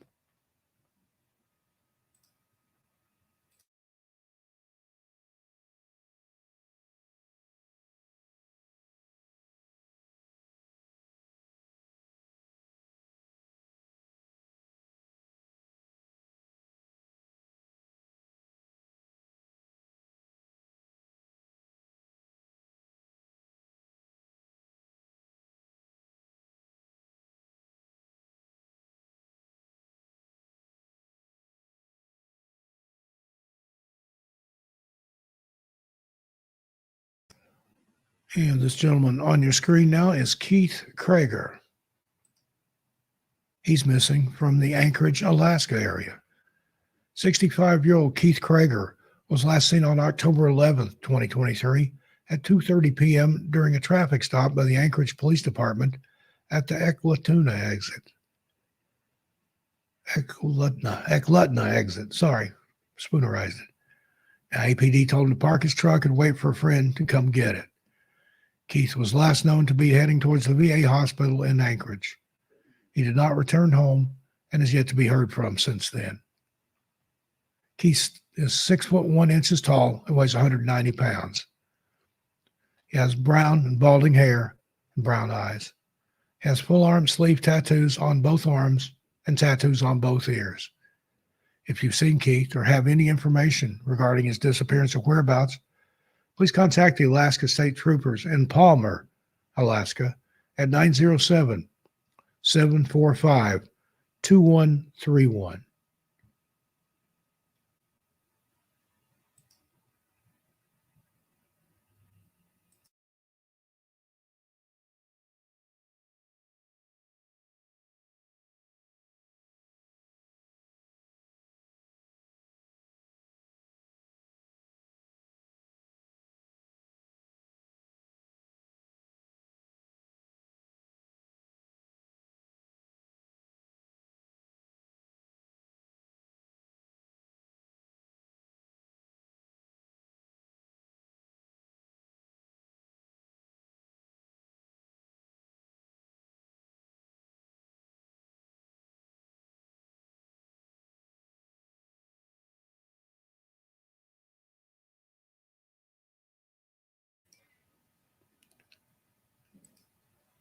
And this gentleman on your screen now is Keith Krager. He's missing from the Anchorage, Alaska area. 65-year-old Keith Krager was last seen on October 11th, 2023 at 2:30 p.m. during a traffic stop by the Anchorage Police Department at the Eklutna exit. Eklutna exit. Sorry, spoonerized it. Now, APD told him to park his truck and wait for a friend to come get it. Keith was last known to be heading towards the VA hospital in Anchorage. He did not return home and is yet to be heard from since then. Keith is 6'1" tall and weighs 190 pounds. He has brown and balding hair and brown eyes. He has full arm sleeve tattoos on both arms and tattoos on both ears. If you've seen Keith or have any information regarding his disappearance or whereabouts, please contact the Alaska State Troopers in Palmer, Alaska at 907-745-2131.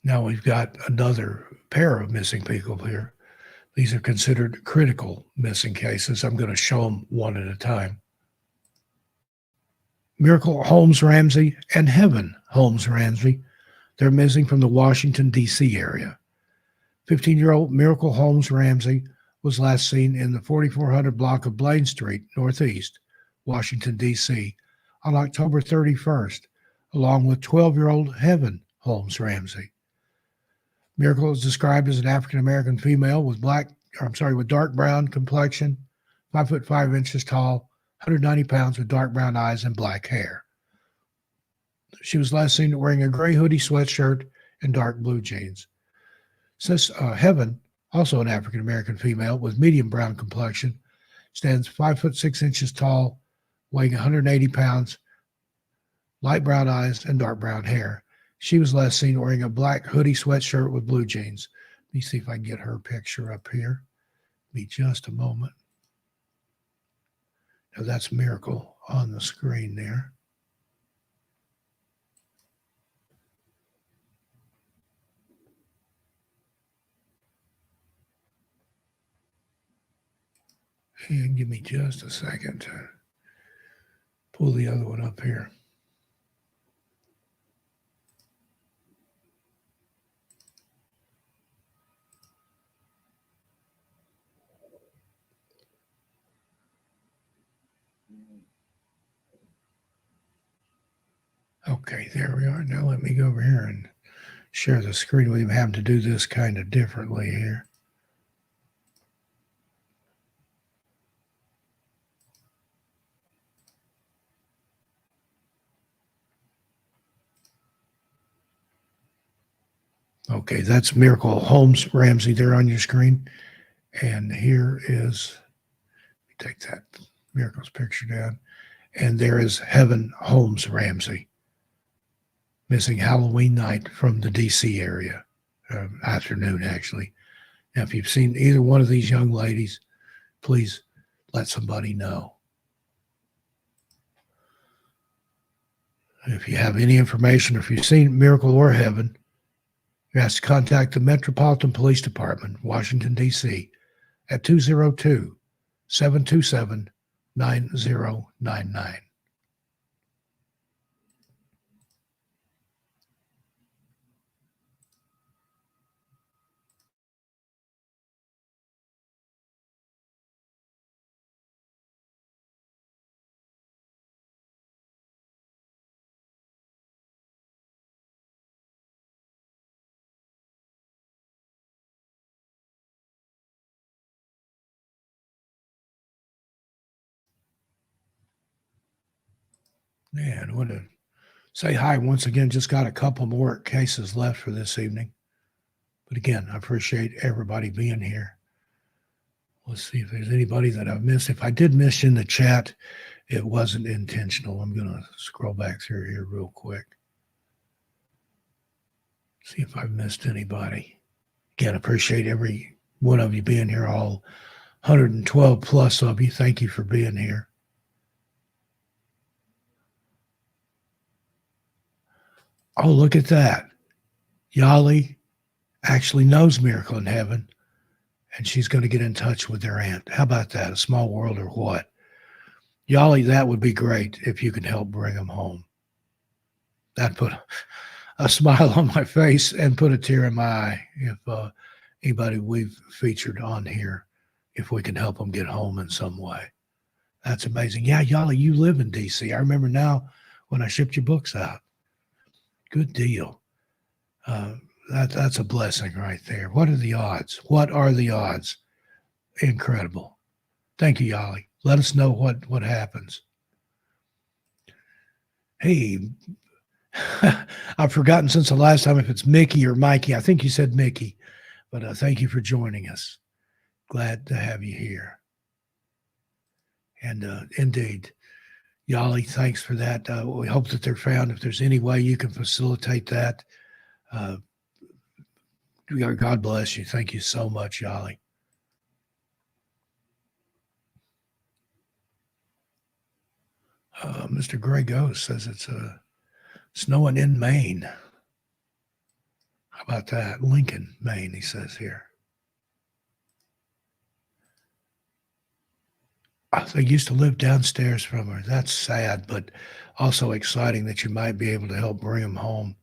Now we've got another pair of missing people here. These are considered critical missing cases. I'm going to show them one at a time. Miracle Holmes Ramsey and Heaven Holmes Ramsey. They're missing from the Washington, D.C. area. 15-year-old Miracle Holmes Ramsey was last seen in the 4400 block of Blaine Street, Northeast, Washington, D.C. on October 31st, along with 12-year-old Heaven Holmes Ramsey. Miracle is described as an African-American female with dark brown complexion, 5'5" tall, 190 pounds with dark brown eyes and black hair. She was last seen wearing a gray hoodie sweatshirt and dark blue jeans. Heaven, also an African-American female with medium brown complexion, stands 5'6" tall, weighing 180 pounds, light brown eyes and dark brown hair. She was last seen wearing a black hoodie sweatshirt with blue jeans. Let me see if I can get her picture up here. Be just a moment. Now that's Miracle on the screen there. And give me just a second to pull the other one up here. Okay, there we are. Now let me go over here and share the screen. We've had to do this kind of differently here. Okay, that's Miracle Holmes Ramsey there on your screen. And here is, let me take that Miracle's picture down. And there is Heaven Holmes Ramsey, missing Halloween night from the D.C. area, afternoon actually. Now, if you've seen either one of these young ladies, please let somebody know. If you have any information, if you've seen Miracle or Heaven, you're asked to contact the Metropolitan Police Department, Washington, D.C. at 202-727-9099. And I want to say hi once again. Just got a couple more cases left for this evening. But again, I appreciate everybody being here. Let's see if there's anybody that I've missed. If I did miss you in the chat, it wasn't intentional. I'm going to scroll back through here real quick. See if I've missed anybody. Again, appreciate every one of you being here, all 112 plus of you. Thank you for being here. Oh, look at that. Yali actually knows Miracle in Heaven, and she's going to get in touch with their aunt. How about that? A small world or what? Yali, that would be great if you could help bring them home. That put a smile on my face and put a tear in my eye if anybody we've featured on here, if we can help them get home in some way. That's amazing. Yeah, Yali, you live in D.C. I remember now when I shipped your books out. Good deal. That's a blessing right there. What are the odds? What are the odds? Incredible. Thank you, Yali. Let us know what happens. Hey, I've forgotten since the last time if it's Mickey or Mikey. I think you said Mickey, but thank you for joining us. Glad to have you here. And indeed, Yali, thanks for that. We hope that they're found. If there's any way you can facilitate that, God bless you. Thank you so much, Yali. Mr. Gray Ghost says it's snowing in Maine. How about that? Lincoln, Maine, he says here. They used to live downstairs from her. That's sad, but also exciting that you might be able to help bring them home.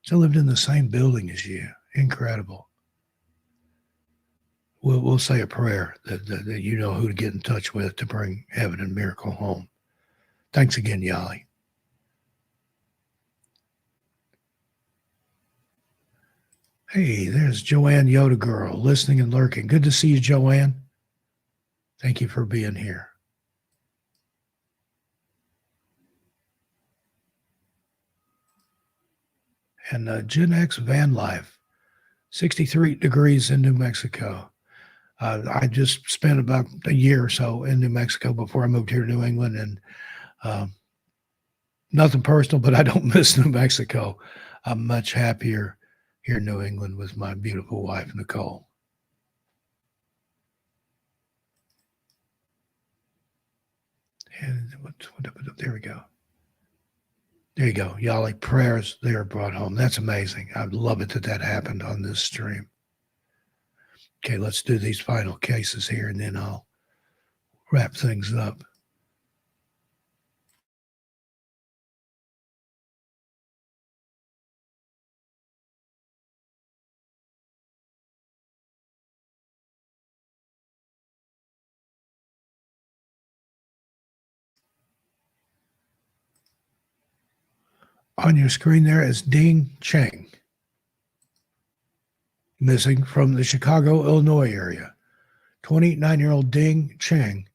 They lived in the same building as you. Incredible. We'll say a prayer that you know who to get in touch with to bring Heaven and Miracle home. Thanks again, Yali. Hey, there's Joanne Yoda Girl, listening and lurking. Good to see you, Joanne. Thank you for being here. And Gen X van life, 63 degrees in New Mexico. I just spent about a year or so in New Mexico before I moved here to New England, and nothing personal, but I don't miss New Mexico. I'm much happier here in New England with my beautiful wife, Nicole. And there we go. There you go. Yali, prayers there brought home. That's amazing. I love it that happened on this stream. Okay, let's do these final cases here, and then I'll wrap things up. On your screen there is Ding Cheng, missing from the Chicago, Illinois area. 29-year-old Ding Cheng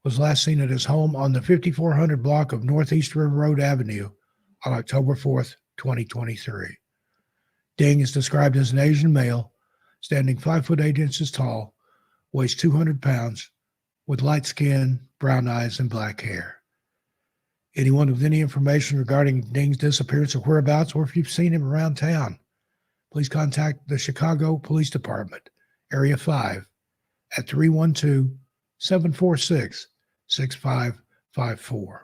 was last seen at his home on the 5400 block of Northeast River Road Avenue on October 4th, 2023. Ding is described as an Asian male, standing 5 foot 8 inches tall, weighs 200 pounds, with light skin, brown eyes, and black hair. Anyone with any information regarding Ding's disappearance or whereabouts, or if you've seen him around town, please contact the Chicago Police Department, Area 5, at 312-746-6554.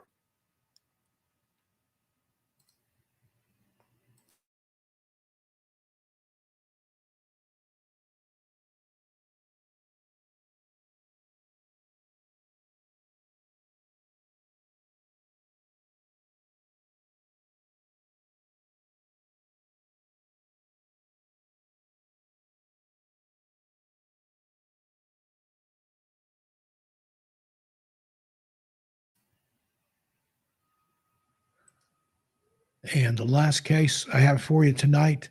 And the last case I have for you tonight,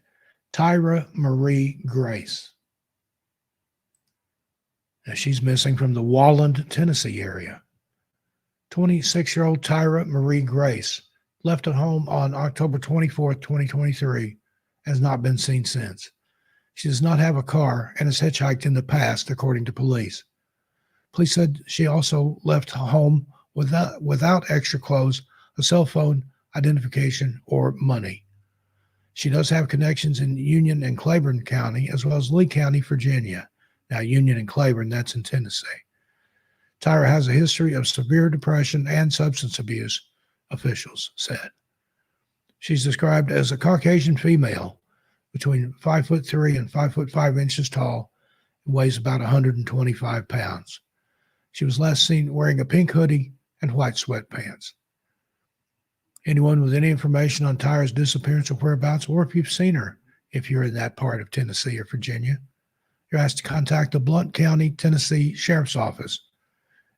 Tyra Marie Grace. Now, she's missing from the Walland, Tennessee area. 26-year-old Tyra Marie Grace left at home on October 24th, 2023, has not been seen since. She does not have a car and has hitchhiked in the past, according to police. Police said she also left home without extra clothes, a cell phone, identification, or money. She does have connections in Union and Claiborne County, as well as Lee County, Virginia. Now, Union and Claiborne, that's in Tennessee. Tyra has a history of severe depression and substance abuse, officials said. She's described as a Caucasian female between 5'3" and 5'5" tall, and weighs about 125 pounds. She was last seen wearing a pink hoodie and white sweatpants. Anyone with any information on Tyra's disappearance or whereabouts, or if you've seen her, if you're in that part of Tennessee or Virginia, you're asked to contact the Blount County, Tennessee Sheriff's Office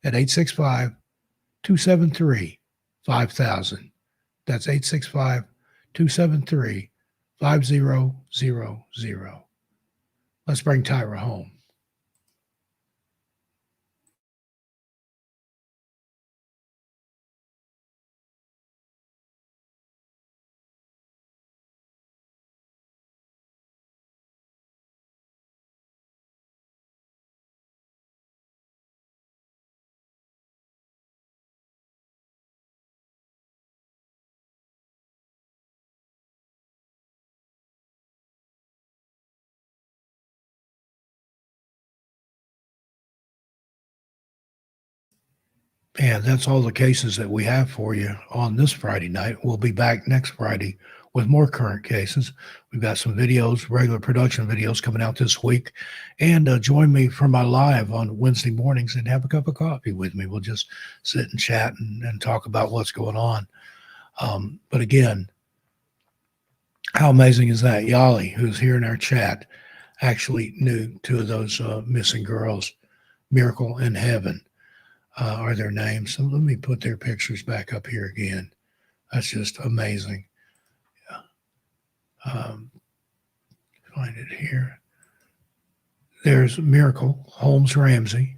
at 865-273-5000. That's 865-273-5000. Let's bring Tyra home. And that's all the cases that we have for you on this Friday night. We'll be back next Friday with more current cases. We've got some videos, regular production videos coming out this week. And join me for my live on Wednesday mornings and have a cup of coffee with me. We'll just sit and chat and talk about what's going on. But again, how amazing is that? Yali, who's here in our chat, actually knew two of those missing girls, Miracle and Heaven. Are their names. So let me put their pictures back up here again. That's just amazing. Find it here. There's Miracle Holmes Ramsey,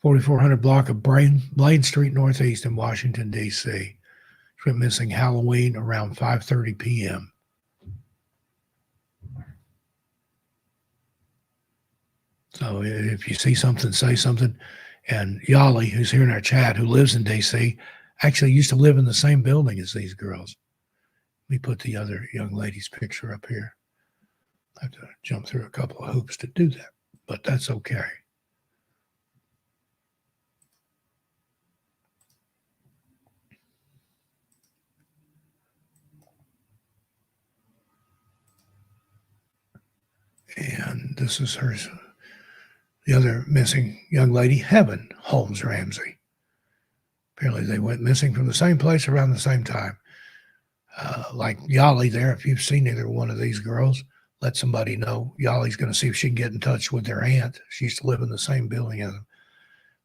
4400 block of Blaine Street Northeast in Washington, D.C. She went missing Halloween around 5:30 p.m. So if you see something, say something. And Yali, who's here in our chat, who lives in D.C., actually used to live in the same building as these girls. Let me put the other young lady's picture up here. I have to jump through a couple of hoops to do that, but that's okay. And this is her, the other missing young lady, Heaven Holmes Ramsey. Apparently they went missing from the same place around the same time. Like Yali there, if you've seen either one of these girls, let somebody know. Yali's going to see if she can get in touch with their aunt. She used to live in the same building as them.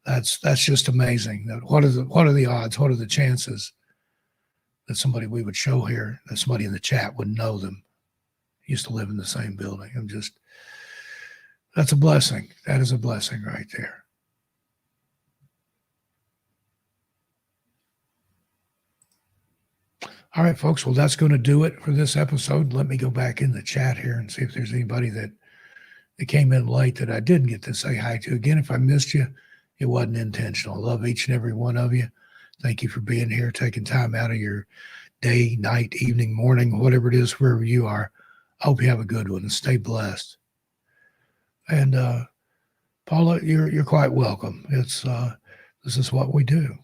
That's just amazing. What are the odds? What are the chances that somebody we would show here, that somebody in the chat would know them, used to live in the same building? That's a blessing. That is a blessing right there. All right, folks. Well, that's going to do it for this episode. Let me go back in the chat here and see if there's anybody that came in late that I didn't get to say hi to. Again, if I missed you, it wasn't intentional. I love each and every one of you. Thank you for being here, taking time out of your day, night, evening, morning, whatever it is, wherever you are. I hope you have a good one and stay blessed. And Paula, you're quite welcome. This is what we do.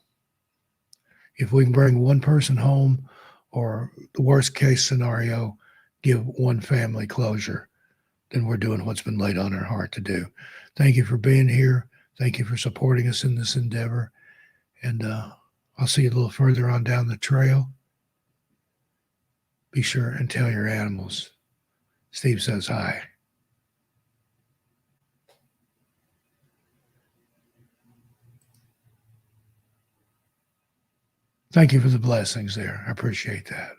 If we can bring one person home, or the worst case scenario, give one family closure, then we're doing what's been laid on our heart to do. Thank you for being here. Thank you for supporting us in this endeavor. And I'll see you a little further on down the trail. Be sure and tell your animals Steve says hi. Thank you for the blessings there. I appreciate that.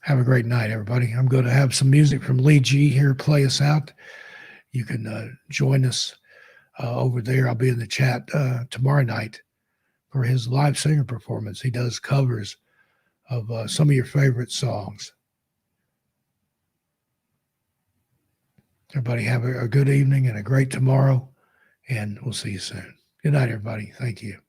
Have a great night, everybody. I'm going to have some music from Lee G here play us out. You can join us over there. I'll be in the chat tomorrow night for his live singer performance. He does covers of some of your favorite songs. Everybody have a good evening and a great tomorrow, and we'll see you soon. Good night, everybody. Thank you.